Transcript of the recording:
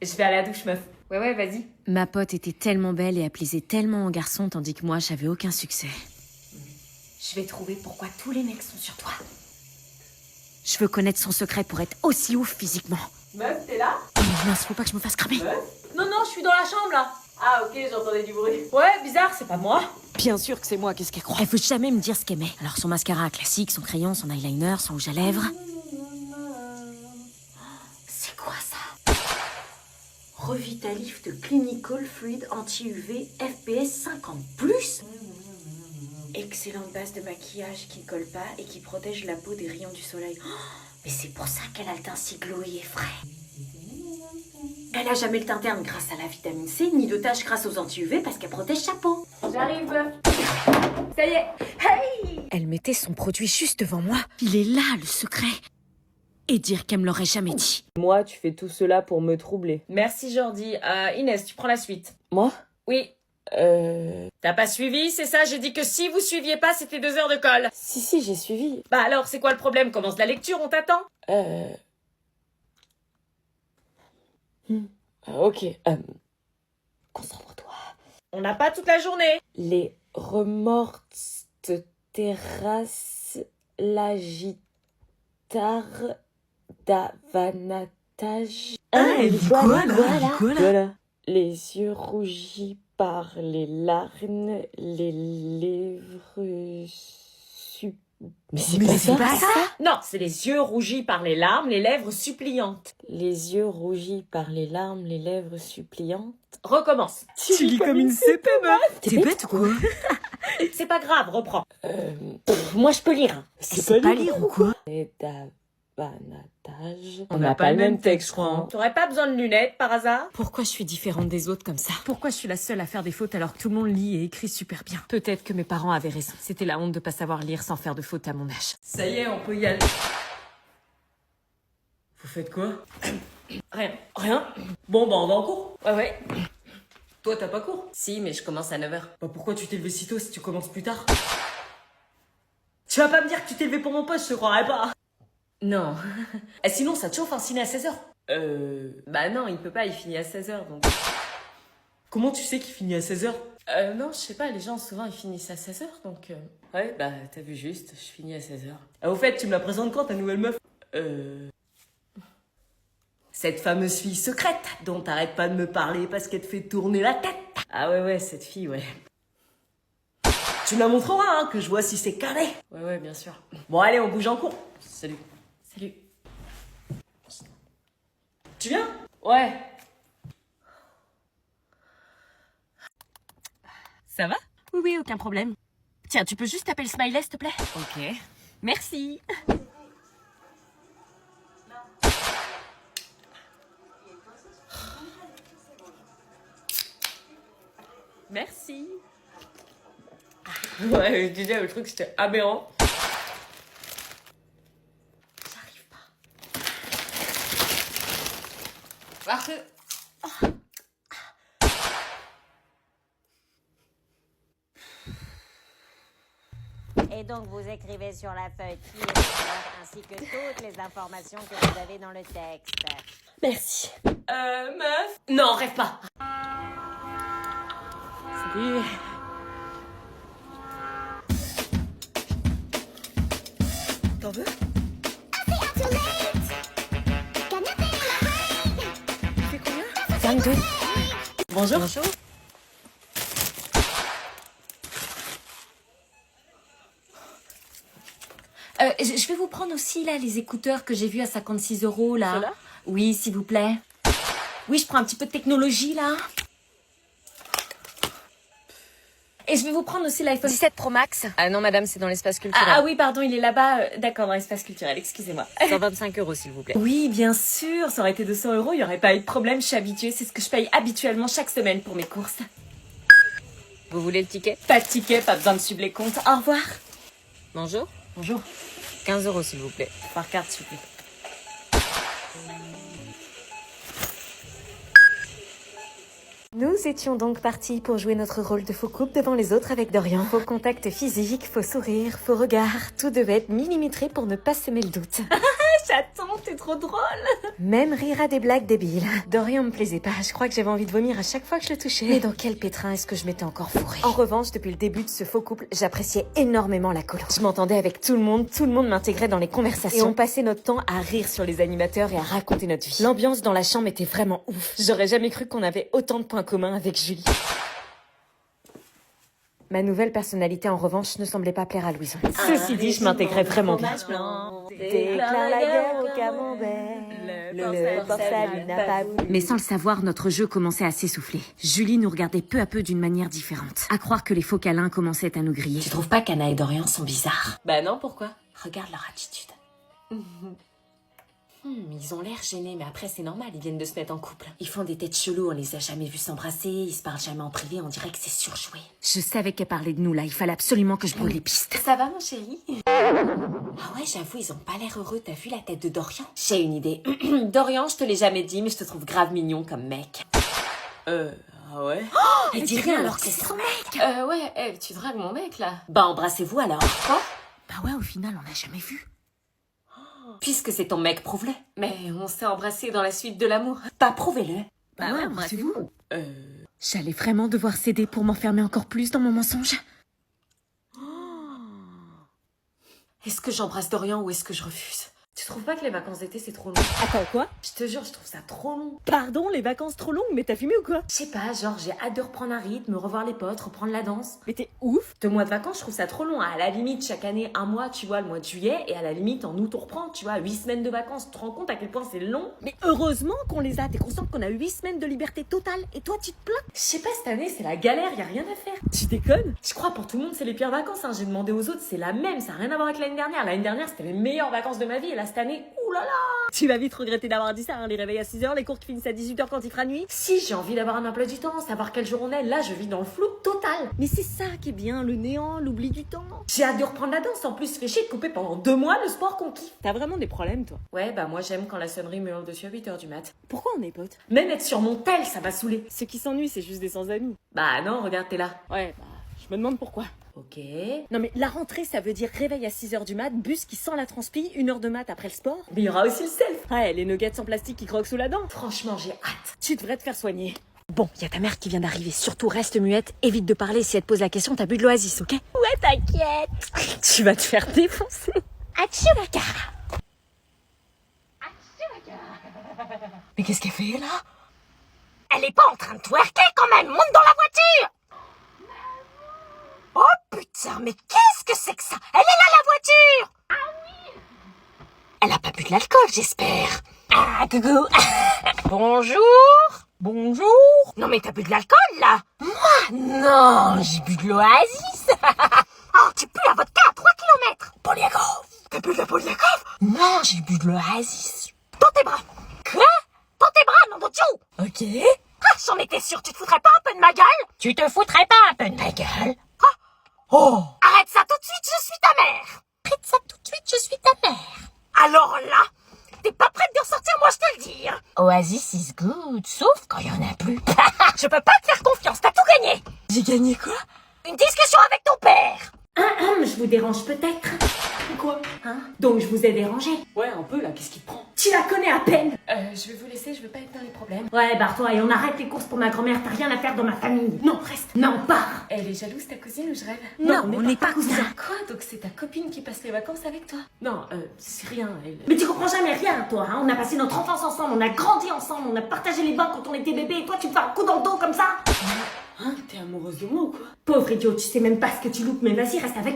Je vais à la douche, meuf. Ouais, vas-y. Ma pote était tellement belle et elle plaisait tellement en garçon, tandis que moi, j'avais aucun succès. Je vais trouver pourquoi tous les mecs sont sur toi. Je veux connaître son secret pour être aussi ouf physiquement. Meuf, t'es là? Oh mince, faut pas que je me fasse cramer. Meuf? Non, je suis dans la chambre, là. Ah, ok, j'entendais du bruit. Ouais, bizarre, c'est pas moi. Bien sûr que c'est moi, qu'est-ce qu'elle croit? Elle veut jamais me dire ce qu'elle met. Alors son mascara classique, son crayon, son eyeliner, son rouge à lèvres... C'est quoi ça? Revitalift Clinical Fluid Anti-UV FPS 50+. Excellente base de maquillage qui ne colle pas et qui protège la peau des rayons du soleil. Oh, mais c'est pour ça qu'elle a le teint si glowy et frais. Elle a jamais le teint terne grâce à la vitamine C, ni de taches grâce aux anti-UV parce qu'elle protège sa peau. J'arrive. Ça y est. Hey! Elle mettait son produit juste devant moi. Il est là, le secret. Et dire qu'elle me l'aurait jamais dit. Moi, tu fais tout cela pour me troubler. Merci Jordi. Inès, tu prends la suite. Moi? Oui. T'as pas suivi, c'est ça? J'ai dit que si vous suiviez pas, c'était 2 heures de colle. Si, j'ai suivi. Bah alors, c'est quoi le problème? Commence la lecture, on t'attend. Ok. Concentre-toi. On n'a pas toute la journée. Les remords terrasse la guitare d'avanatage. elle dit quoi, là? Voilà. Les yeux rougis par les larmes, les lèvres Mais c'est pas ça. Non, c'est les yeux rougis par les larmes, les lèvres suppliantes. Les yeux rougis par les larmes, les lèvres suppliantes. Recommence. Tu lis comme une CP, meuf. T'es bête ou quoi? C'est pas grave, reprends. Moi, je peux lire. C'est pas lire ou quoi? Et d'avanatage. On n'a pas le même texte, je crois. T'aurais pas besoin de lunettes, par hasard? Pourquoi je suis différente des autres comme ça? Pourquoi je suis la seule à faire des fautes alors que tout le monde lit et écrit super bien? Peut-être que mes parents avaient raison. C'était la honte de pas savoir lire sans faire de fautes à mon âge. Ça y est, on peut y aller. Vous faites quoi? Rien. Bon, bah on va en cours. Ouais. Toi, t'as pas cours? Si, mais je commence à 9h. Bah pourquoi tu t'es levé si tôt si tu commences plus tard? Tu vas pas me dire que tu t'es levé pour mon poste, je te croirais pas. Non. Sinon, ça te chauffe un ciné à 16h? Bah non, il peut pas, il finit à 16h, donc... Comment tu sais qu'il finit à 16h? Non, je sais pas, les gens, souvent, ils finissent à 16h, donc... Ouais, bah, t'as vu juste, je finis à 16h. Ah, au fait, tu me la présentes quand, ta nouvelle meuf? Cette fameuse fille secrète, dont t'arrêtes pas de me parler parce qu'elle te fait tourner la tête. Ah ouais, cette fille, ouais. Tu me la montreras, hein, que je vois si c'est carré. Ouais, bien sûr. Bon, allez, on bouge en cours. Salut. Tu viens? Ouais. Ça va? Oui, aucun problème. Tiens, tu peux juste taper le smiley, s'il te plaît? Ok. Merci. Merci. Ouais, je disais, le truc, c'était aberrant. J'arrive pas. Parfait. Et donc vous écrivez sur la feuille qui est l'auteur ainsi que toutes les informations que vous avez dans le texte. Merci. Meuf? Non, rêve pas. Salut. T'en veux? C'est combien? 22. Bonjour. Je vais vous prendre aussi, là, les écouteurs que j'ai vus à 56 €, là. Ceux-là? Oui, s'il vous plaît. Oui, je prends un petit peu de technologie, là. Et je vais vous prendre aussi l'iPhone 17 Pro Max. Ah non, madame, c'est dans l'espace culturel. Ah oui, pardon, il est là-bas. D'accord, dans l'espace culturel, excusez-moi. 125 €, s'il vous plaît. Oui, bien sûr, ça aurait été 200 €, il n'y aurait pas eu de problème, je suis habituée. C'est ce que je paye habituellement chaque semaine pour mes courses. Vous voulez le ticket? Pas de ticket, pas besoin de suivre les comptes. Au revoir. Bonjour. Bonjour. 15 €, s'il vous plaît. Par carte, s'il vous plaît. Nous étions donc partis pour jouer notre rôle de faux couple devant les autres avec Dorian. Faux contact physique, faux sourire, faux regard, tout devait être millimétré pour ne pas semer le doute. chaton, t'es trop drôle. Même rire à des blagues débiles. Dorian me plaisait pas, je crois que j'avais envie de vomir à chaque fois que je le touchais. Mais dans quel pétrin est-ce que je m'étais encore fourrée? En revanche, depuis le début de ce faux couple, j'appréciais énormément la colo. Je m'entendais avec tout le monde m'intégrait dans les conversations. Et on passait notre temps à rire sur les animateurs et à raconter notre vie. L'ambiance dans la chambre était vraiment ouf. J'aurais jamais cru qu'on avait autant de points communs avec Julie. Ma nouvelle personnalité, en revanche, ne semblait pas plaire à Louison. Ceci dit, je m'intégrais vraiment bien. Déclare la guerre au camembert. Le port-salut n'a pas voulu. Mais sans le savoir, notre jeu commençait à s'essouffler. Julie nous regardait peu à peu d'une manière différente. À croire que les faux câlins commençaient à nous griller. Tu trouves pas qu'Anna et Dorian sont bizarres? Bah non, pourquoi? Regarde leur attitude. Ils ont l'air gênés, mais après c'est normal, ils viennent de se mettre en couple. Ils font des têtes cheloues, on les a jamais vus s'embrasser, ils se parlent jamais en privé, on dirait que c'est surjoué. Je savais qu'elle parlait de nous là, il fallait absolument que je brûle les pistes. Ça va mon chéri? Ah ouais, j'avoue, ils ont pas l'air heureux, t'as vu la tête de Dorian? J'ai une idée. Dorian, je te l'ai jamais dit, mais je te trouve grave mignon comme mec. Ah ouais? Elle dit rien alors que c'est son mec. Ouais, tu dragues mon mec là. Bah embrassez-vous alors. Quoi? Bah ouais, au final, on l'a jamais vu. Puisque c'est ton mec, prouve-le. Mais on s'est embrassés dans la suite de l'amour. Pas prouvez-le. Bah ouais, embrassez-vous. J'allais vraiment devoir céder pour m'enfermer encore plus dans mon mensonge. Est-ce que j'embrasse Dorian ou est-ce que je refuse? Tu trouves pas que les vacances d'été c'est trop long? Attends, quoi? Je te jure, je trouve ça trop long. Pardon, les vacances trop longues, mais t'as fumé ou quoi? Je sais pas, genre j'ai hâte de reprendre un rythme, revoir les potes, reprendre la danse. Mais t'es ouf. 2 mois de vacances, je trouve ça trop long. À la limite, chaque année, 1 mois, tu vois, le mois de juillet. Et à la limite, en août, on reprend, tu vois, 8 semaines de vacances. Tu te rends compte à quel point c'est long? Mais heureusement qu'on les a. T'es consciente qu'on a 8 semaines de liberté totale et toi tu te plains? Je sais pas, cette année, c'est la galère, y a rien à faire. Tu déconnes? Je crois pour tout le monde, c'est les pires vacances. Hein. J'ai demandé aux autres, c'est la même, ça n'a rien à voir avec l'année dernière. L'année dernière, c'était les meilleures vacances de ma vie. Et là, cette année, oulala! Tu vas vite regretter d'avoir dit ça, hein, les réveils à 6h, les cours qui finissent à 18h quand il fera nuit. Si, j'ai envie d'avoir un emploi du temps, savoir quel jour on est. Là, je vis dans le flou total. Mais c'est ça qui est bien, le néant, l'oubli du temps. J'ai hâte de reprendre la danse. En plus, fait chier de couper pendant 2 mois le sport qu'on kiffe. T'as vraiment des problèmes, toi? Ouais, bah moi, j'aime quand la sonnerie me hurle dessus à 8h du mat. Pourquoi on est potes? Même être sur mon tel, ça m'a saoulé. Ceux qui s'ennuient, c'est juste des sans-amis. Bah non, regarde, t'es là. Ouais, bah, je me demande pourquoi. Ok. Non mais la rentrée, ça veut dire réveil à 6h du mat, bus qui sent la transpi, 1 heure de mat après le sport. Mais il y aura aussi le self. Ouais, les nuggets en plastique qui croquent sous la dent. Franchement, j'ai hâte. Tu devrais te faire soigner. Bon, y a ta mère qui vient d'arriver. Surtout reste muette, évite de parler. Si elle te pose la question, t'as bu de l'oasis, ok? Ouais, t'inquiète. Tu vas te faire défoncer. Achouaka. Mais qu'est-ce qu'elle fait là? Elle est pas en train de twerker quand même, monte dans la voiture! Oh putain, mais qu'est-ce que c'est que ça? Elle est là la voiture! Ah oui! Elle a pas bu de l'alcool, j'espère. Ah, coucou! Bonjour! Bonjour! Non mais t'as bu de l'alcool là? Moi? Non, j'ai bu de l'oasis! Oh, tu pues la vodka à 3 km! Poliakov! T'as bu de la Poliakov? Non, j'ai bu de l'oasis. Dans tes bras! Quoi? Dans tes bras, nom de Dieu! Ok. Ah, j'en étais sûre, tu te foutrais pas un peu de ma gueule? Tu te foutrais pas un peu de ma gueule? Ah. Oh! Arrête ça tout de suite, je suis ta mère! Arrête ça tout de suite, je suis ta mère! Alors là, t'es pas prête de ressortir, moi je te le dis! Oasis is good, sauf quand il y en a plus. Je peux pas te faire confiance, t'as tout gagné! J'ai gagné quoi? Une discussion avec ton père! Je vous dérange peut-être? Quoi? Hein? Donc je vous ai dérangé? Ouais, un peu là, qu'est-ce qui te prend? Tu la connais à peine! Je vais vous laisser, je veux pas être dans les problèmes. Ouais, barre-toi et on arrête les courses pour ma grand-mère, t'as rien à faire dans ma famille! Non, reste! Non, pars! Elle est jalouse, ta cousine, ou je rêve? Non, on n'est pas cousins! Quoi? Donc c'est ta copine qui passe les vacances avec toi? Non, c'est rien, elle... Mais tu comprends jamais rien, toi, hein? On a passé notre enfance ensemble, on a grandi ensemble, on a partagé les bains quand on était bébé, et toi tu me fais un coup dans le dos comme ça? Hein? T'es amoureuse de moi ou quoi? Pauvre idiot, tu sais même pas ce que tu loupes, mais vas-y, reste avec